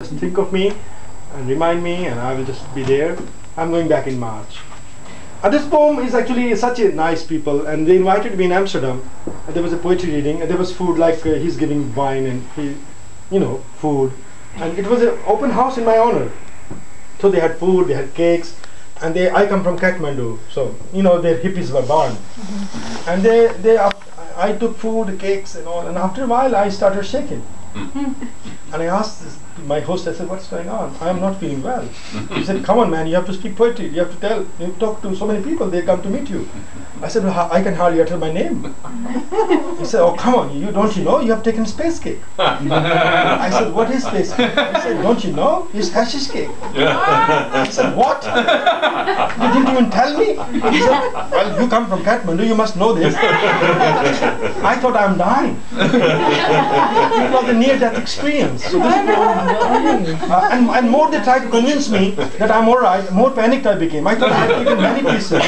just think of me and remind me, and I will just be there. I'm going back in March. This poem is actually such a nice people, and they invited me in Amsterdam. And there was a poetry reading, and there was food, like he's giving wine and food, and it was an open house in my honor. So they had food, they had cakes, and I come from Kathmandu, so their hippies were born, and I took food, cakes, and all, and after a while I started shaking. And I asked my host, I said, what's going on? I am not feeling well. He said, come on man, you have to speak poetry, you have to talk to so many people, they come to meet you. I said, well, I can hardly utter my name. He said, oh come on, don't you know, you have taken space cake. I said, what is space cake? He said, don't you know, it's hashish cake. I said, what? You didn't even tell me? He said, well, you come from Kathmandu, you must know this. I thought I'm dying. It was a near-death experience. So and more they tried to convince me that I'm alright, more panicked I became. I thought I had taken many pieces.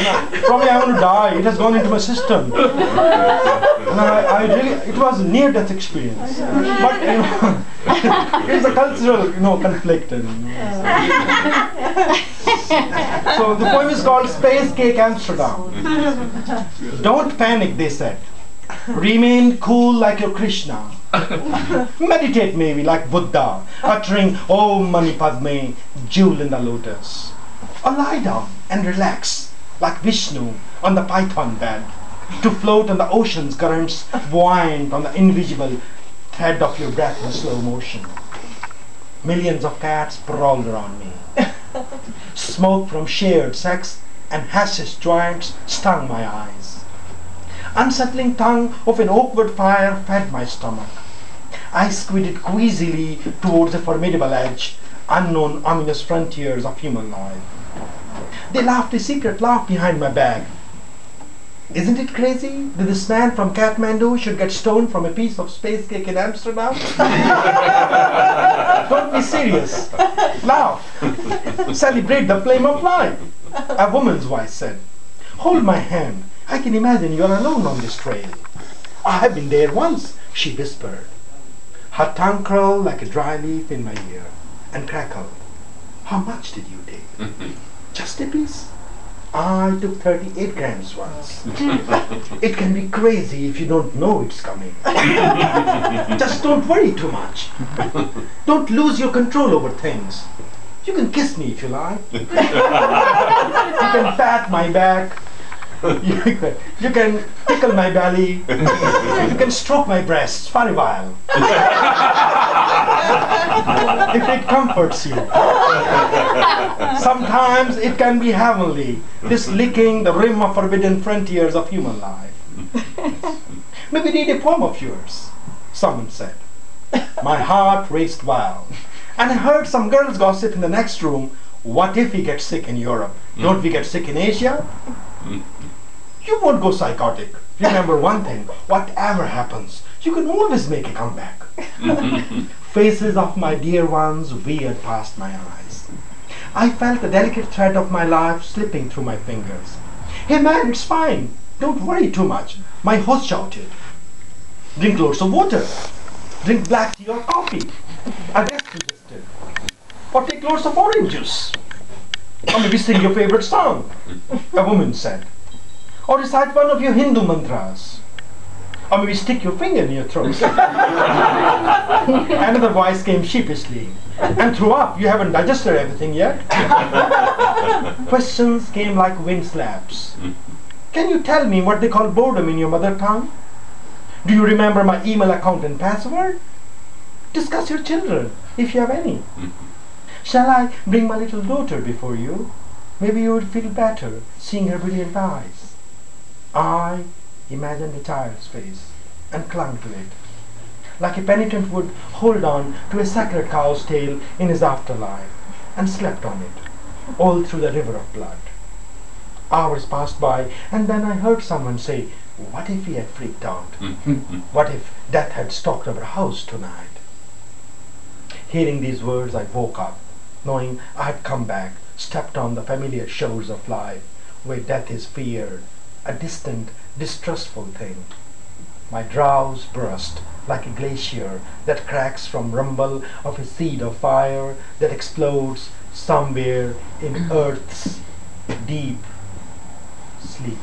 Probably I want to die. It has gone into my system. And I really, it was a near-death experience. But it's a cultural, conflict. So the poem is called Space Cake Amsterdam. Don't panic, they said. Remain cool like your Krishna. Meditate maybe like Buddha, uttering Om Mani Padme, jewel in the lotus. Or lie down and relax like Vishnu on the python bed, to float on the ocean's currents, buoyant on the invisible thread of your breath in slow motion. Millions of cats sprawled around me. Smoke from shared sex and hashish joints stung my eyes. Unsettling tongue of an awkward fire fed my stomach. I squinted queasily towards the formidable edge, unknown ominous frontiers of human life. They laughed a secret laugh behind my back. Isn't it crazy that this man from Kathmandu should get stoned from a piece of space cake in Amsterdam? Don't be serious. Laugh. Celebrate the flame of life. A woman's voice said. Hold my hand. I can imagine you are alone on this trail. I have been there once, she whispered. Her tongue curled like a dry leaf in my ear and crackled. How much did you take? Just a piece? I took 38 grams once. It can be crazy if you don't know it's coming. Just don't worry too much. Don't lose your control over things. You can kiss me if you like. You can pat my back. You can tickle my belly. You can stroke my breasts for a while. If it comforts you. Sometimes it can be heavenly, this licking the rim of forbidden frontiers of human life. Maybe read a poem of yours, someone said. My heart raced wild, and I heard some girls gossip in the next room. What if we get sick in Europe? Don't we get sick in Asia? You won't go psychotic. Remember one thing, whatever happens, you can always make a comeback. Faces of my dear ones veered past my eyes. I felt the delicate thread of my life slipping through my fingers. Hey man, it's fine. Don't worry too much. My host shouted. Drink loads of water. Drink black tea or coffee. I guess suggested. Or take loads of orange juice. Or maybe sing your favorite song, a woman said. Or recite one of your Hindu mantras. Or maybe stick your finger in your throat. Another voice came sheepishly. And throw up, you haven't digested everything yet. Questions came like wind slaps. Can you tell me what they call boredom in your mother tongue? Do you remember my email account and password? Discuss your children, if you have any. Shall I bring my little daughter before you? Maybe you would feel better seeing her brilliant eyes. I imagined a child's face and clung to it, like a penitent would hold on to a sacred cow's tail in his afterlife, and slept on it, all through the river of blood. Hours passed by, and then I heard someone say, what if we had freaked out? What if death had stalked our house tonight? Hearing these words, I woke up, knowing I had come back, stepped on the familiar shores of life, where death is feared, a distant, distrustful thing. My drowse burst, like a glacier that cracks from rumble of a seed of fire that explodes somewhere in Earth's deep sleep.